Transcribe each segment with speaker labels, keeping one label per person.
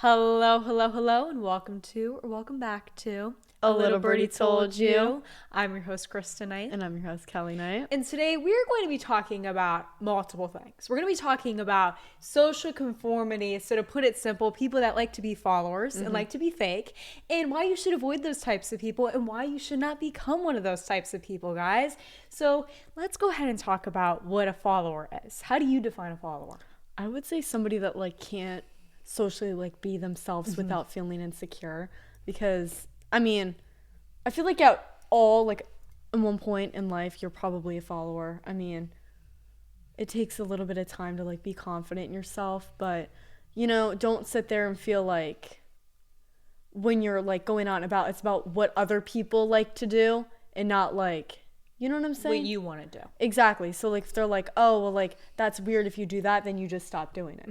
Speaker 1: Hello, hello, hello, and welcome back to
Speaker 2: A Little Birdie Told You.
Speaker 1: I'm your host, Kristen Knight.
Speaker 2: And I'm your host, Kelly Knight.
Speaker 1: And today we are going to be talking about multiple things. We're going to be talking about social conformity. So to put it simple, people that like to be followers and like to be fake, and why you should avoid those types of people and why you should not become one of those types of people, guys. So let's go ahead and talk about what a follower is. How do you define a follower?
Speaker 2: I would say somebody that can't socially be themselves without feeling insecure, because I feel like at one point in life you're probably a follower. It takes a little bit of time to be confident in yourself, but don't sit there and feel like when you're going on about it's about what other people like to do and not you know what I'm saying?
Speaker 1: What you want to do.
Speaker 2: Exactly. So if they're oh well, that's weird if you do that, then you just stop doing it.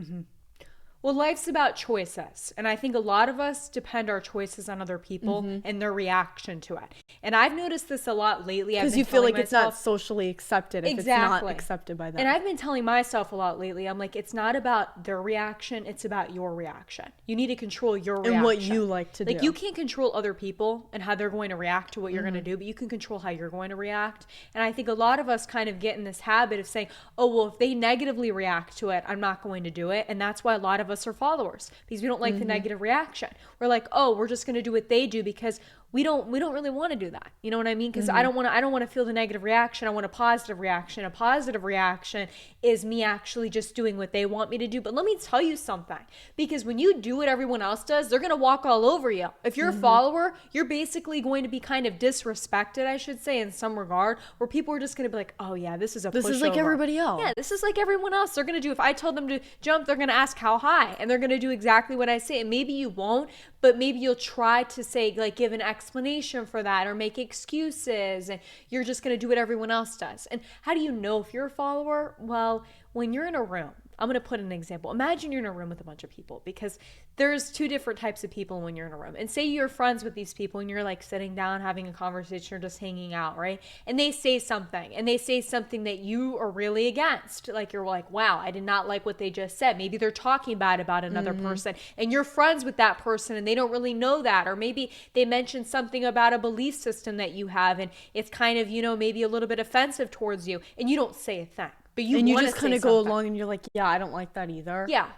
Speaker 1: Well, life's about choices, and I think a lot of us depend our choices on other people and their reaction to it. And I've noticed this a lot lately.
Speaker 2: Because you feel like it's not socially accepted if it's not accepted by them.
Speaker 1: And I've been telling myself a lot lately, I'm like, it's not about their reaction, it's about your reaction. You need to control your reaction.
Speaker 2: And what you like to do.
Speaker 1: You can't control other people and how they're going to react to what you're going to do, but you can control how you're going to react. And I think a lot of us kind of get in this habit of saying, oh, well, if they negatively react to it, I'm not going to do it. And that's why a lot of us are followers, because we don't like the negative reaction. We're like, oh, we're just going to do what they do because we don't really want to do that. You know what I mean? Because I don't want to feel the negative reaction. I want a positive reaction. A positive reaction is me actually just doing what they want me to do. But let me tell you something, because when you do what everyone else does, they're going to walk all over you. If you're a follower, you're basically going to be kind of disrespected, I should say, in some regard, where people are just going to be like, oh yeah, this is a pushover.
Speaker 2: This is like everybody else.
Speaker 1: Yeah, this is like everyone else. They're going to do, if I tell them to jump, they're going to ask how high, and they're going to do exactly what I say. And maybe you won't, but maybe you'll try to say, give an explanation for that or make excuses, and you're just going to do what everyone else does. And how do you know if you're a follower? Well, when you're in a room, I'm going to put an example. Imagine you're in a room with a bunch of people, because there's two different types of people when you're in a room. And say you're friends with these people and you're sitting down having a conversation or just hanging out, right? And they say something that you are really against. You're like, wow, I did not like what they just said. Maybe they're talking bad about another person and you're friends with that person and they don't really know that. Or maybe they mentioned something about a belief system that you have and it's kind of, maybe a little bit offensive towards you, and you don't say a thing. But you
Speaker 2: just kind of go along and you're like, yeah, I don't like that either.
Speaker 1: Yeah.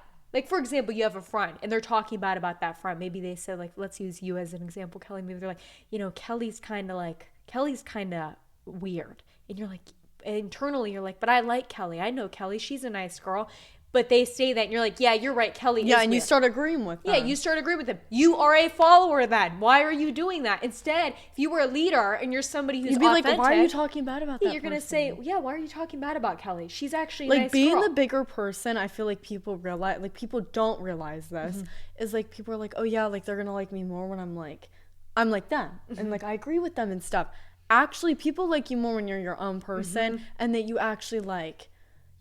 Speaker 1: For example, you have a friend and they're talking bad about that friend. Maybe they said, let's use you as an example, Kelly. Maybe they're like, Kelly's kind of weird. And you're like, internally, you're like, but I like Kelly. I know Kelly. She's a nice girl. But they say that and you're like, yeah, you're right. Kelly is
Speaker 2: and
Speaker 1: weird.
Speaker 2: You start agreeing with them.
Speaker 1: Yeah, you start agreeing with them. You are a follower then. Why are you doing that? Instead, if you were a leader and you're somebody who's authentic.
Speaker 2: You'd be like, why are you talking bad about that
Speaker 1: You're going to say, yeah, why are you talking bad about Kelly? She's actually a nice
Speaker 2: being
Speaker 1: girl.
Speaker 2: the bigger person, I feel like people realize, people don't realize this, is people are like, oh yeah, they're going to like me more when I'm like them. And I agree with them and stuff. Actually, people like you more when you're your own person and that you actually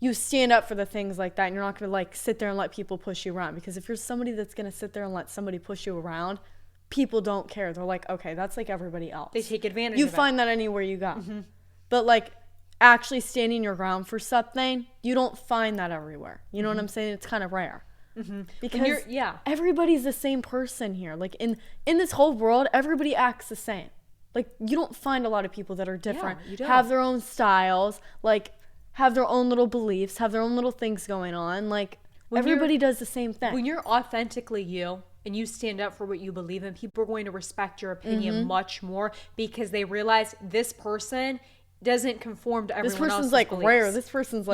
Speaker 2: you stand up for the things like that, and you're not going to sit there and let people push you around. Because if you're somebody that's going to sit there and let somebody push you around, people don't care. They're like, okay, that's like everybody else.
Speaker 1: They take advantage of it.
Speaker 2: You find that anywhere you go. But actually standing your ground for something, you don't find that everywhere. You know what I'm saying? It's kind of rare. Because everybody's the same person here. In this whole world, everybody acts the same. You don't find a lot of people that are different, have their own styles, have their own little beliefs, have their own little things going on. Everybody does the same thing.
Speaker 1: When you're authentically you and you stand up for what you believe in, people are going to respect your opinion much more, because they realize this person doesn't conform to everyone else's beliefs. This person's
Speaker 2: rare. This person's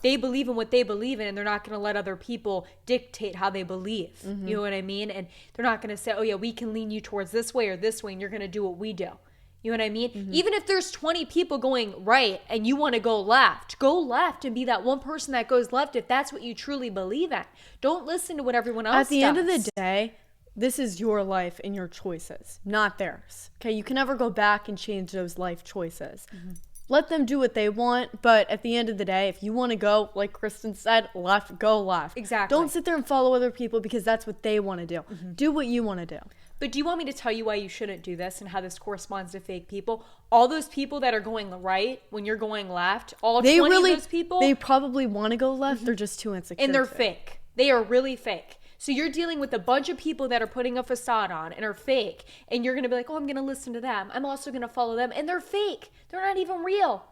Speaker 1: they believe in what they believe in, and they're not going to let other people dictate how they believe. You know what I mean? And they're not going to say, oh yeah, we can lean you towards this way or this way, and you're going to do what we do. You know what I mean? Even if there's 20 people going right and you want to go left and be that one person that goes left if that's what you truly believe in. Don't listen to what everyone else does.
Speaker 2: At the end of the day, this is your life and your choices, not theirs. Okay? You can never go back and change those life choices. Let them do what they want, but at the end of the day, if you want to go, like Kristen said, left, go left.
Speaker 1: Exactly.
Speaker 2: Don't sit there and follow other people because that's what they want to do. Do what you want to do.
Speaker 1: But do you want me to tell you why you shouldn't do this and how this corresponds to fake people? All those people that are going right when you're going left, all 20 of those people.
Speaker 2: They probably want to go left. They're just too insecure.
Speaker 1: And they're fake. They are really fake. So you're dealing with a bunch of people that are putting a facade on and are fake. And you're going to be like, oh, I'm going to listen to them. I'm also going to follow them. And they're fake. They're not even real.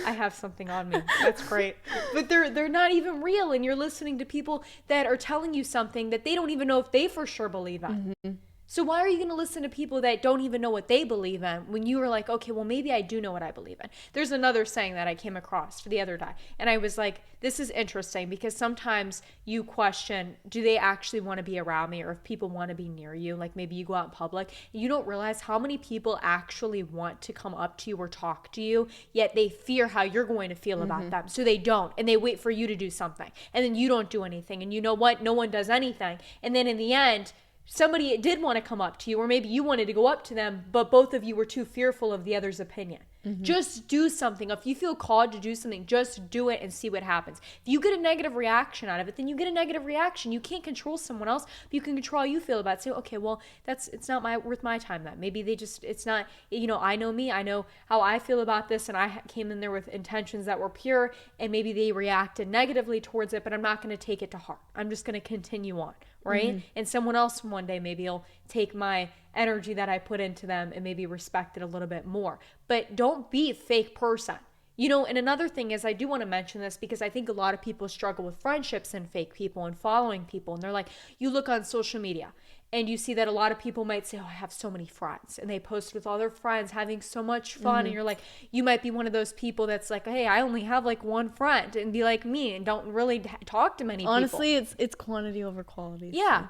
Speaker 1: I have something on me. That's great. But they're not even real. And you're listening to people that are telling you something that they don't even know if they for sure believe in. Mm-hmm. So why are you going to listen to people that don't even know what they believe in when you were like, okay, well, maybe I do know what I believe in. There's another saying that I came across the other day. And I was like, this is interesting because sometimes you question, do they actually want to be around me, or if people want to be near you? Like maybe you go out in public and you don't realize how many people actually want to come up to you or talk to you, yet they fear how you're going to feel about them. So they don't, and they wait for you to do something. And then you don't do anything. And you know what? No one does anything. And then in the end, somebody did want to come up to you, or maybe you wanted to go up to them, but both of you were too fearful of the other's opinion. Mm-hmm. Just do something. If you feel called to do something, just do it and see what happens. If you get a negative reaction out of it, then you get a negative reaction. You can't control someone else, but you can control how you feel about it. Say, okay, well, it's not worth my time then. Maybe it's not, I know me, I know how I feel about this, and I came in there with intentions that were pure, and maybe they reacted negatively towards it, but I'm not going to take it to heart. I'm just going to continue on. Right? Mm-hmm. And someone else one day maybe will take my energy that I put into them and maybe respect it a little bit more. But don't be a fake person. And another thing is, I do want to mention this because I think a lot of people struggle with friendships and fake people and following people. And they're like, you look on social media and you see that a lot of people might say, oh, I have so many friends. And they post with all their friends having so much fun. Mm-hmm. And you're like, you might be one of those people that's like, hey, I only have like one friend, and be like me and don't really talk to many people.
Speaker 2: Honestly, it's quantity over quality.
Speaker 1: Yeah.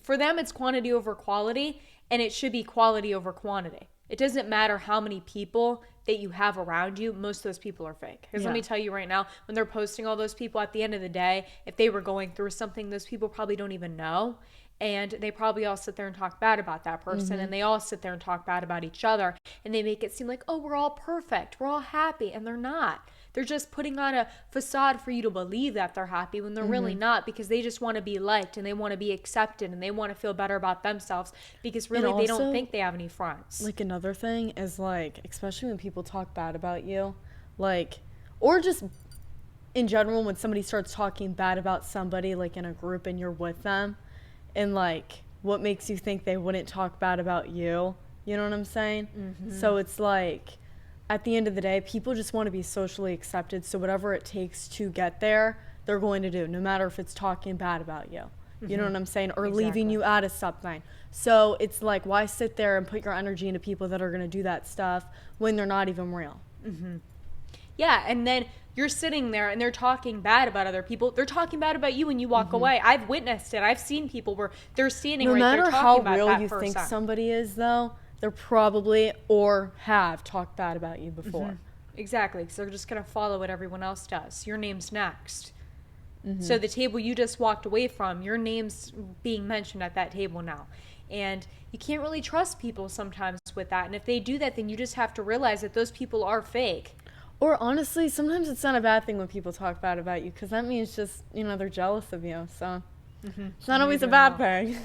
Speaker 1: For them, it's quantity over quality, and it should be quality over quantity. It doesn't matter how many people that you have around you. Most of those people are fake. Because let me tell you right now, when they're posting all those people, at the end of the day, if they were going through something, those people probably don't even know. And they probably all sit there and talk bad about that person. Mm-hmm. And they all sit there and talk bad about each other. And they make it seem like, oh, we're all perfect. We're all happy. And they're not. They're just putting on a facade for you to believe that they're happy when they're really not, because they just want to be liked and they want to be accepted and they want to feel better about themselves, because really also, they don't think they have any friends.
Speaker 2: Like another thing is like, especially when people talk bad about you, like, or just in general, when somebody starts talking bad about somebody like in a group and you're with them, and like what makes you think they wouldn't talk bad about you? You know what I'm saying? Mm-hmm. So it's like, at the end of the day, people just want to be socially accepted. So whatever it takes to get there, they're going to do, no matter if it's talking bad about you. Mm-hmm. You know what I'm saying? Or leaving you out of something. So it's like, why sit there and put your energy into people that are going to do that stuff when they're not even real?
Speaker 1: Mm-hmm. Yeah, and then you're sitting there and they're talking bad about other people. They're talking bad about you when you walk away. I've witnessed it. I've seen people where they're standing right there talking about that person. No matter how real you think
Speaker 2: somebody is, though, they're probably or have talked bad about you before.
Speaker 1: Mm-hmm. Exactly, because they're just going to follow what everyone else does. Your name's next. Mm-hmm. So the table you just walked away from, your name's being mentioned at that table now. And you can't really trust people sometimes with that. And if they do that, then you just have to realize that those people are fake.
Speaker 2: Or honestly, sometimes it's not a bad thing when people talk bad about you, because that means just, they're jealous of you. So it's not always a bad thing.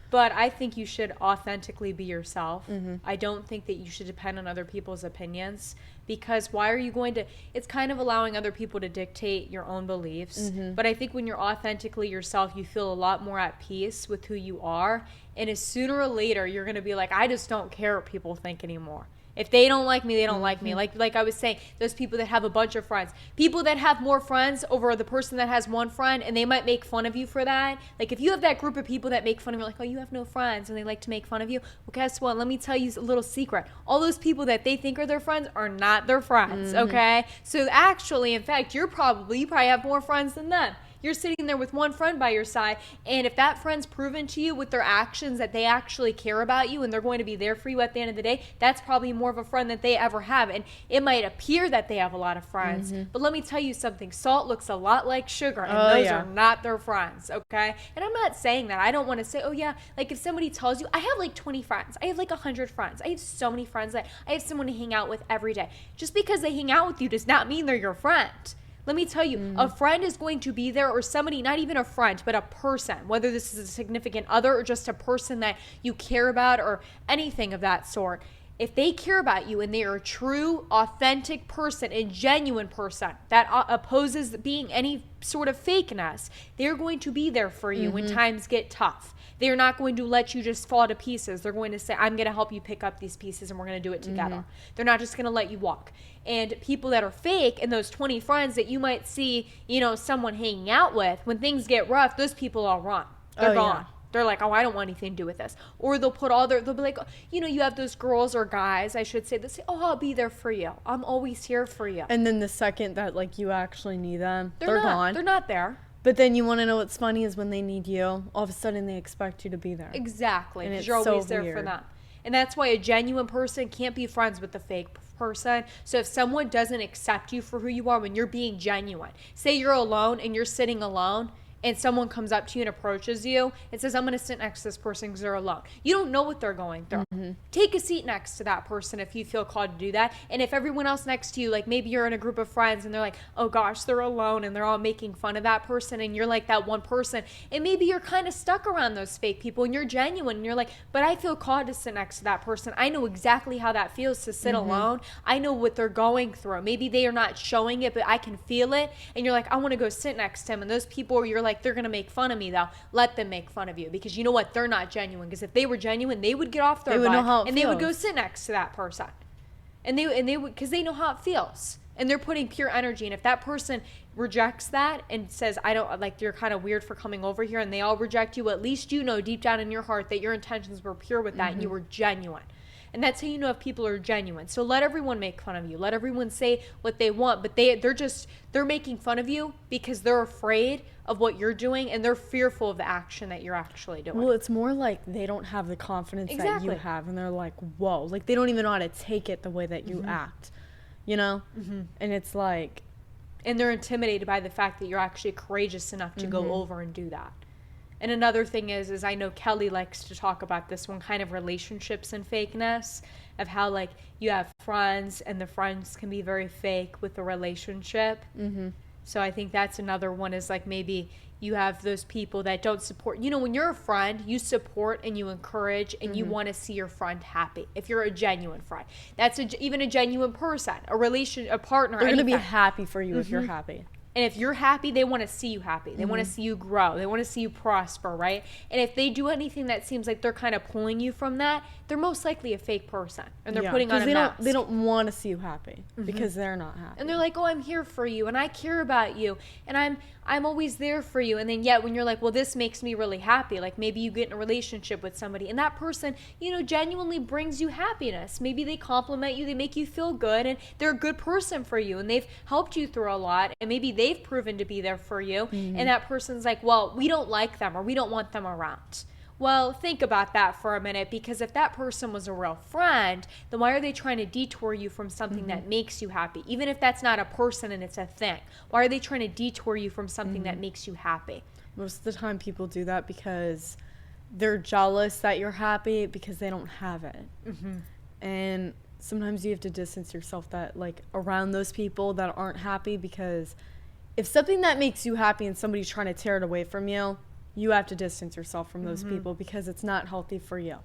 Speaker 1: But I think you should authentically be yourself. Mm-hmm. I don't think that you should depend on other people's opinions, because why are you going to, it's kind of allowing other people to dictate your own beliefs. Mm-hmm. But I think when you're authentically yourself, you feel a lot more at peace with who you are. And as sooner or later, you're going to be like, I just don't care what people think anymore. If they don't like me, they don't like me. Like I was saying, those people that have a bunch of friends. People that have more friends over the person that has one friend, and they might make fun of you for that. Like if you have that group of people that make fun of you, like, oh, you have no friends, and they like to make fun of you. Well, guess what? Let me tell you a little secret. All those people that they think are their friends are not their friends, okay? So actually, in fact, you probably have more friends than them. You're sitting there with one friend by your side, and if that friend's proven to you with their actions that they actually care about you and they're going to be there for you at the end of the day, that's probably more of a friend that they ever have. And it might appear that they have a lot of friends, but let me tell you something. Salt looks a lot like sugar, and those are not their friends, okay? And I'm not saying that. I don't want to say, oh yeah, like if somebody tells you, I have like 20 friends, I have like 100 friends, I have so many friends that I have someone to hang out with every day. Just because they hang out with you does not mean they're your friend. Let me tell you, a friend is going to be there, or somebody, not even a friend, but a person, whether this is a significant other or just a person that you care about or anything of that sort. If they care about you and they are a true, authentic person and genuine person that opposes being any sort of fakeness, they're going to be there for you when times get tough. They're not going to let you just fall to pieces. They're going to say, I'm going to help you pick up these pieces and we're going to do it together. They're not just going to let you walk. And people that are fake and those 20 friends that you might see, someone hanging out with, when things get rough, those people all run. They're gone. Yeah. They're like, oh, I don't want anything to do with this. Or they'll be like, you have those girls or guys, I should say, that say, oh, I'll be there for you. I'm always here for you.
Speaker 2: And then the second that, like, you actually need them, they're gone.
Speaker 1: They're not there.
Speaker 2: But then you want to know what's funny is when they need you, all of a sudden they expect you to be there.
Speaker 1: Exactly. Because you're always there for them. And that's why a genuine person can't be friends with a fake person. So if someone doesn't accept you for who you are when you're being genuine, say you're alone and you're sitting alone, and someone comes up to you and approaches you and says, I'm going to sit next to this person because they're alone. You don't know what they're going through. Take a seat next to that person if you feel called to do that. And if everyone else next to you, like maybe you're in a group of friends and they're like, oh gosh, they're alone, and they're all making fun of that person, and you're like that one person, and maybe you're kind of stuck around those fake people and you're genuine and you're like, but I feel called to sit next to that person. I know exactly how that feels to sit alone. I know what they're going through. Maybe they are not showing it, but I can feel it. And you're like, I want to go sit next to him. And those people, you're like, they're going to make fun of me though. Let them make fun of you, because you know what? They're not genuine. Because if they were genuine, they would get off their butt and they would go sit next to that person. And they would, because they know how it feels. And they're putting pure energy. And if that person rejects that and says, I don't, like, you're kind of weird for coming over here, and they all reject you, at least you know deep down in your heart that your intentions were pure with that and you were genuine. And that's how you know if people are genuine. So let everyone make fun of you. Let everyone say what they want, but they're making fun of you because they're afraid of what you're doing and they're fearful of the action that you're actually doing.
Speaker 2: Well, it's more like they don't have the confidence that you have, and they're like, whoa, like they don't even know how to take it the way that you act, And it's like,
Speaker 1: and they're intimidated by the fact that you're actually courageous enough to go over and do that. And another thing is I know Kelly likes to talk about this one, kind of relationships and fakeness, of how like you have friends and the friends can be very fake with the relationship. So I think that's another one, is like maybe you have those people that don't support. When you're a friend, you support and you encourage and you want to see your friend happy. If you're a genuine friend, that's even a genuine person, a partner.
Speaker 2: They're going to be happy for you if you're happy.
Speaker 1: And if you're happy, they want to see you happy. They want to see you grow. They want to see you prosper, right? And if they do anything that seems like they're kind of pulling you from that, they're most likely a fake person. And they're putting on a mask.
Speaker 2: They don't want to see you happy because they're not happy.
Speaker 1: And they're like, oh, I'm here for you and I care about you and I'm always there for you. And then yet when you're like, well, this makes me really happy. Like maybe you get in a relationship with somebody and that person, genuinely brings you happiness. Maybe they compliment you, they make you feel good, and they're a good person for you and they've helped you through a lot, and maybe they've proven to be there for you. And that person's like, well, we don't like them or we don't want them around. Well, think about that for a minute, because if that person was a real friend, then why are they trying to detour you from something that makes you happy? Even if that's not a person and it's a thing, why are they trying to detour you from something that makes you happy?
Speaker 2: Most of the time people do that because they're jealous that you're happy because they don't have it. And sometimes you have to distance yourself around those people that aren't happy, because if something that makes you happy and somebody's trying to tear it away from you, you have to distance yourself from those people, because it's not healthy for you.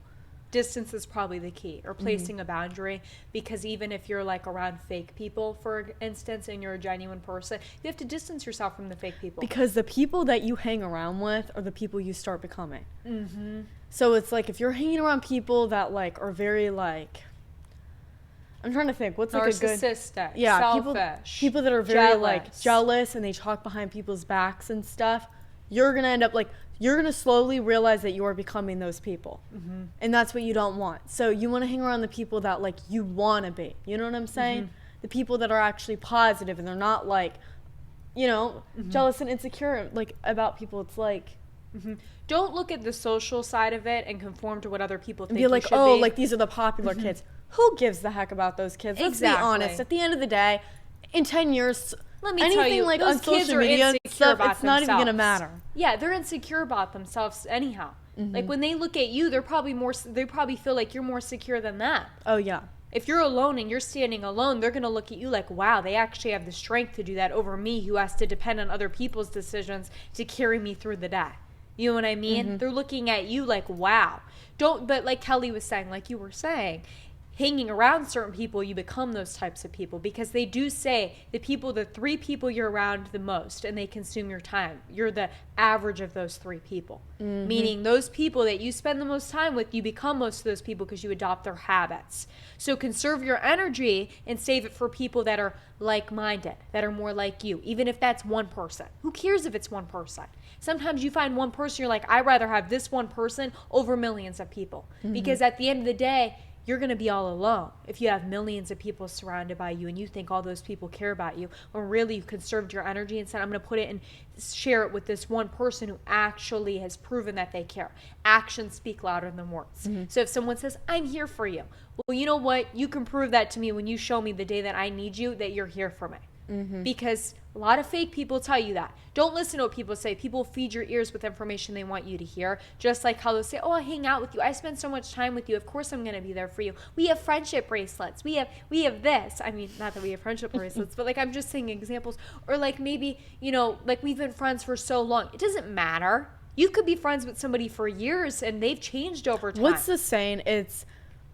Speaker 1: Distance is probably the key, or placing a boundary, because even if you're like around fake people, for instance, and you're a genuine person, you have to distance yourself from the fake people.
Speaker 2: Because the people that you hang around with are the people you start becoming. So it's like if you're hanging around people that are very I'm trying to think. What's like a good...
Speaker 1: Narcissistic, selfish,
Speaker 2: people that are very jealous and they talk behind people's backs and stuff, you're going to end up you're going to slowly realize that you are becoming those people. And that's what you don't want. So you want to hang around the people that you want to be. You know what I'm saying? The people that are actually positive and they're not jealous and insecure about people. It's
Speaker 1: don't look at the social side of it and conform to what other people think.
Speaker 2: And be like, these are the popular kids. Who gives the heck about those kids? Let's be honest. At the end of the day, in 10 years,
Speaker 1: let me tell you,
Speaker 2: on
Speaker 1: those kids
Speaker 2: social
Speaker 1: are
Speaker 2: media
Speaker 1: insecure
Speaker 2: stuff,
Speaker 1: about
Speaker 2: it's not
Speaker 1: themselves.
Speaker 2: even going to matter.
Speaker 1: Yeah, they're insecure about themselves anyhow. Like when they look at you, they probably feel like you're more secure than that.
Speaker 2: Oh, yeah.
Speaker 1: If you're alone and you're standing alone, they're going to look at you like, wow, they actually have the strength to do that over me, who has to depend on other people's decisions to carry me through the day. You know what I mean? They're looking at you like, wow. But like Kelly was saying, like you were saying, hanging around certain people, you become those types of people, because they do say the 3 people you're around the most and they consume your time, you're the average of those 3 people. Meaning those people that you spend the most time with, you become most of those people because you adopt their habits. So conserve your energy and save it for people that are like-minded, that are more like you, even if that's one person. Who cares if it's one person? Sometimes you find one person, you're like, I'd rather have this one person over millions of people. Because at the end of the day, you're going to be all alone if you have millions of people surrounded by you and you think all those people care about you, when really you conserved your energy and said, I'm going to put it and share it with this one person who actually has proven that they care. Actions speak louder than words. So if someone says, I'm here for you, well, you know what? You can prove that to me when you show me the day that I need you, that you're here for me. Because a lot of fake people tell you that. Don't listen to what people say. People feed your ears with information they want you to hear. Just like how they'll say, oh, I hang out with you. I spend so much time with you. Of course I'm going to be there for you. We have friendship bracelets. We have this. I mean, not that we have friendship bracelets, but like I'm just saying examples. Or like maybe, like we've been friends for so long. It doesn't matter. You could be friends with somebody for years and they've changed over time.
Speaker 2: What's the saying? It's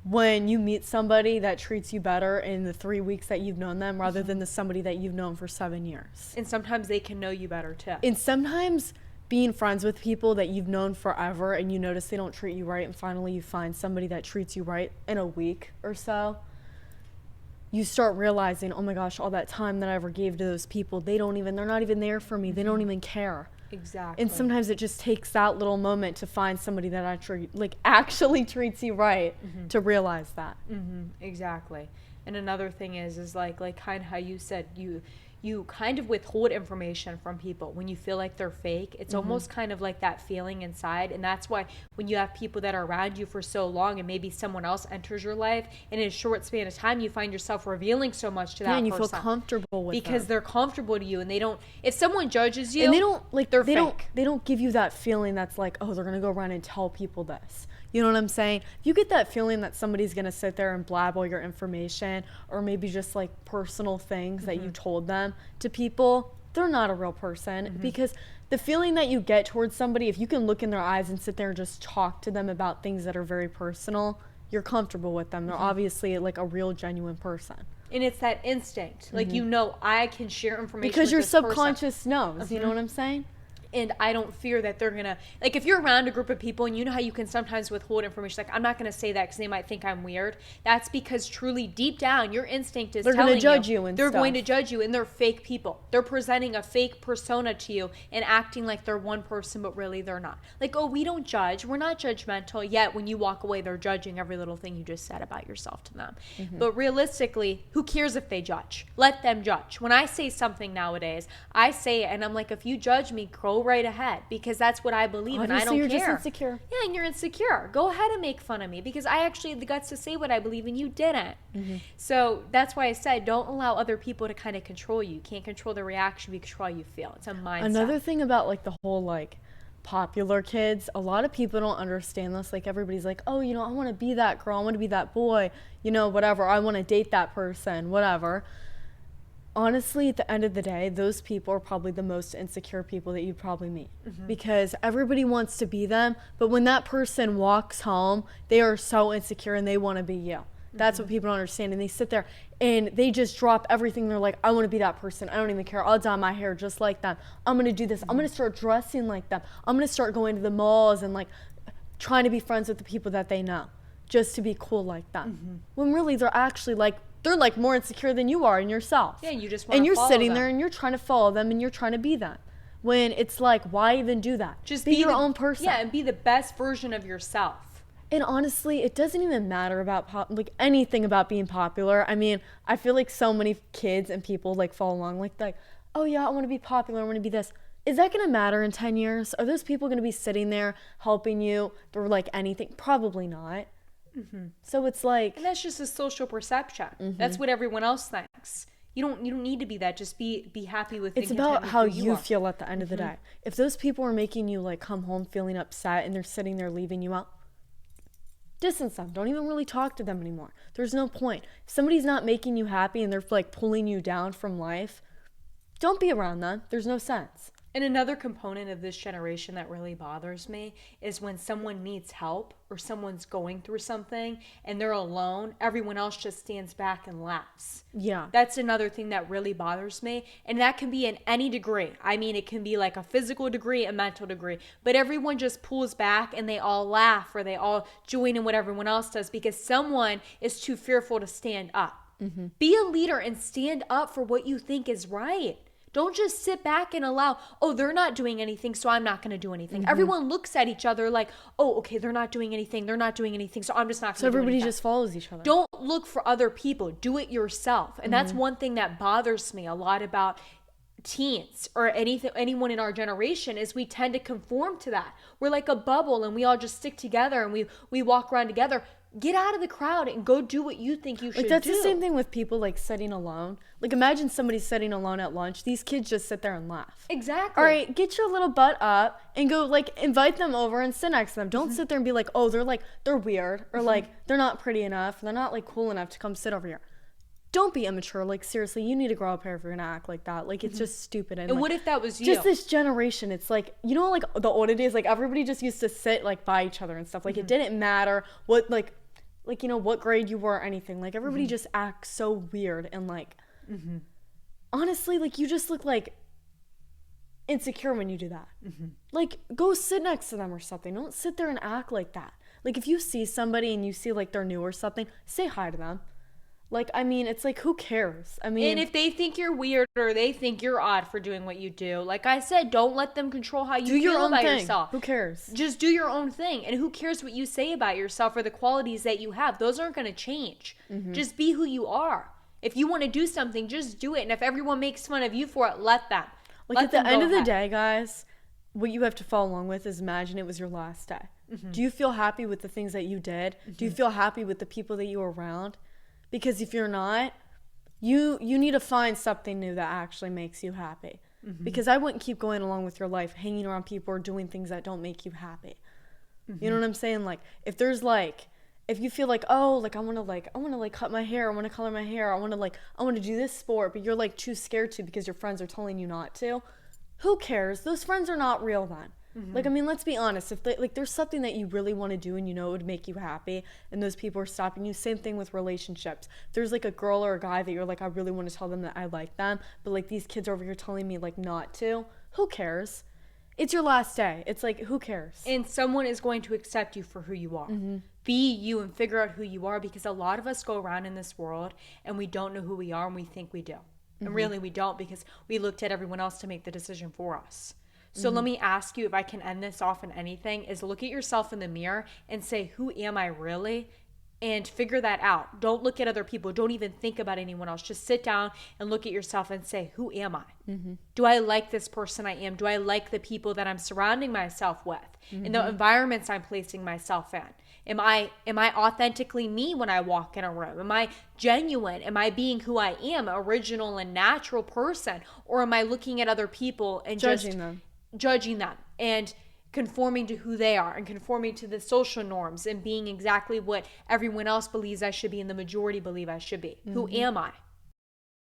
Speaker 2: when you meet somebody that treats you better in the 3 weeks that you've known them rather than the somebody that you've known for 7 years.
Speaker 1: And sometimes they can know you better too.
Speaker 2: And sometimes being friends with people that you've known forever and you notice they don't treat you right, and finally you find somebody that treats you right in a week or so, you start realizing, oh my gosh, all that time that I ever gave to those people, they're not even there for me. They don't even care.
Speaker 1: Exactly.
Speaker 2: And sometimes it just takes that little moment to find somebody that actually treats you right to realize that.
Speaker 1: Exactly. And another thing is like kind of how you said you kind of withhold information from people when you feel like they're fake. It's almost kind of like that feeling inside. And that's why when you have people that are around you for so long and maybe someone else enters your life, and in a short span of time, you find yourself revealing so much to that person.
Speaker 2: And you feel comfortable with
Speaker 1: because
Speaker 2: them.
Speaker 1: they're comfortable to you, and they don't, if someone judges you,
Speaker 2: and they don't,
Speaker 1: they're
Speaker 2: they
Speaker 1: fake.
Speaker 2: They don't give you that feeling that's like, oh, they're going to go around and tell people this. You know what I'm saying? If you get that feeling that somebody's going to sit there and blab all your information, or maybe just like personal things that you told them to people, they're not a real person. Because the feeling that you get towards somebody, if you can look in their eyes and sit there and just talk to them about things that are very personal, you're comfortable with them. They're obviously like a real, genuine person.
Speaker 1: And it's that instinct. Like, I can share information
Speaker 2: because
Speaker 1: with
Speaker 2: your
Speaker 1: this
Speaker 2: subconscious
Speaker 1: person.
Speaker 2: knows. You know what I'm saying?
Speaker 1: And I don't fear that they're going to, like, if you're around a group of people and you know how you can sometimes withhold information, like, I'm not going to say that because they might think I'm weird. That's because truly deep down, your instinct is
Speaker 2: they're
Speaker 1: telling
Speaker 2: going to judge you and
Speaker 1: they're
Speaker 2: stuff.
Speaker 1: going to judge you, and they're fake people. They're presenting a fake persona to you and acting like they're one person, but really they're not. Like, oh, we don't judge. We're not judgmental. Yet when you walk away, they're judging every little thing you just said about yourself to them. But realistically, who cares if they judge? Let them judge. When I say something nowadays, I say it and I'm like, if you judge me, go right ahead. Because that's what I believe.
Speaker 2: Obviously,
Speaker 1: and I don't
Speaker 2: you're
Speaker 1: care.
Speaker 2: Just insecure.
Speaker 1: Yeah, and you're insecure. Go ahead and make fun of me because I actually had the guts to say what I believe and you didn't. So that's why I said don't allow other people to kind of control you. You can't control the reaction, you control how you feel. It's a mindset.
Speaker 2: Another thing about like the whole like popular kids, a lot of people don't understand this. Like everybody's like, oh, I want to be that girl, I want to be that boy, whatever, I want to date that person, whatever. Honestly, at the end of the day, those people are probably the most insecure people that you probably meet because everybody wants to be them. But when that person walks home, they are so insecure and they want to be you. That's what people don't understand. And they sit there and they just drop everything. They're like, I want to be that person. I don't even care. I'll dye my hair just like them. I'm going to do this. I'm going to start dressing like them. I'm going to start going to the malls and like trying to be friends with the people that they know just to be cool like them. When really they're actually like, they're like more insecure than you are in yourself.
Speaker 1: Yeah, you just want
Speaker 2: and
Speaker 1: to
Speaker 2: you're
Speaker 1: follow
Speaker 2: sitting
Speaker 1: them.
Speaker 2: there and you're trying to follow them and you're trying to be them. When it's like, why even do that?
Speaker 1: Just
Speaker 2: be your own person.
Speaker 1: Yeah, and be the best version of yourself.
Speaker 2: And honestly, it doesn't even matter about anything about being popular. I mean, I feel like so many kids and people like follow along like, oh yeah, I want to be popular. I want to be this. Is that going to matter in 10 years? Are those people going to be sitting there helping you through like anything? Probably not. So it's like,
Speaker 1: and that's just a social perception. That's what everyone else thinks. You don't need to be that. Just be happy with.
Speaker 2: It's about how you feel at the end of the day. If those people are making you like come home feeling upset and they're sitting there leaving you out, distance them. Don't even really talk to them anymore. There's no point. If somebody's not making you happy and they're like pulling you down from life, don't be around them. There's no sense.
Speaker 1: And another component of this generation that really bothers me is when someone needs help or someone's going through something and they're alone, everyone else just stands back and laughs.
Speaker 2: Yeah.
Speaker 1: That's another thing that really bothers me. And that can be in any degree. I mean, it can be like a physical degree, a mental degree, but everyone just pulls back and they all laugh or they all join in what everyone else does because someone is too fearful to stand up. Be a leader and stand up for what you think is right. Don't just sit back and allow, oh, they're not doing anything, so I'm not going to do anything. Everyone looks at each other like, oh, okay, they're not doing anything, so I'm just not going to do anything.
Speaker 2: So everybody just follows each other.
Speaker 1: Don't look for other people. Do it yourself. And that's one thing that bothers me a lot about teens or anyone in our generation is we tend to conform to that. We're like a bubble and we all just stick together and we walk around together. Get out of the crowd and go do what you think you should do.
Speaker 2: Like that's the same thing with people like sitting alone. Like imagine somebody sitting alone at lunch. These kids just sit there and laugh.
Speaker 1: Exactly.
Speaker 2: All right, get your little butt up and go like invite them over and sit next to them. Don't sit there and be like, oh, they're weird or like they're not pretty enough. They're not like cool enough to come sit over here. Don't be immature. Like seriously, you need to grow up here if you're gonna act like that. Like it's just stupid.
Speaker 1: And
Speaker 2: like,
Speaker 1: what if that was you?
Speaker 2: Just this generation, it's like, you know, like the older days, like everybody just used to sit like by each other and stuff. Like it didn't matter what like you know what grade you were or anything. Like everybody just acts so weird and like honestly, like you just look like insecure when you do that. Like go sit next to them or something. Don't sit there and act like that. Like if you see somebody and you see like they're new or something, say hi to them. Like, I mean, it's like, who cares? I mean,
Speaker 1: and if they think you're weird or they think you're odd for doing what you do, like I said, don't let them control how you feel about yourself.
Speaker 2: Who cares?
Speaker 1: Just do your own thing. And who cares what you say about yourself or the qualities that you have? Those aren't going to change. Just be who you are. If you want to do something, just do it. And if everyone makes fun of you for it, let them.
Speaker 2: Like at the end of the day, guys, what you have to follow along with is imagine it was your last day. Do you feel happy with the things that you did? Do you feel happy with the people that you were around? Because if you're not, you need to find something new that actually makes you happy. Because I wouldn't keep going along with your life hanging around people or doing things that don't make you happy. You know what I'm saying? Like if there's like, if you feel like, oh, like I want to cut my hair, I want to color my hair, I want to do this sport, but you're like too scared to because your friends are telling you not to. Who cares? Those friends are not real then. Like, I mean, let's be honest. If there's something that you really want to do and you know it would make you happy and those people are stopping you, same thing with relationships. If there's like a girl or a guy that you're like, I really want to tell them that I like them, but like these kids are over here telling me like not to, who cares? It's your last day. It's like, who cares?
Speaker 1: And someone is going to accept you for who you are. Be you and figure out who you are, because a lot of us go around in this world and we don't know who we are and we think we do. And really we don't, because we looked at everyone else to make the decision for us. So let me ask you, if I can end this off in anything, is look at yourself in the mirror and say, who am I really? And figure that out. Don't look at other people. Don't even think about anyone else. Just sit down and look at yourself and say, who am I? Do I like this person I am? Do I like the people that I'm surrounding myself with? And the environments I'm placing myself in? Am I authentically me when I walk in a room? Am I genuine? Am I being who I am, original and natural person? Or am I looking at other people and judging them and conforming to who they are and conforming to the social norms and being exactly what everyone else believes I should be and the majority believe I should be? Who am I?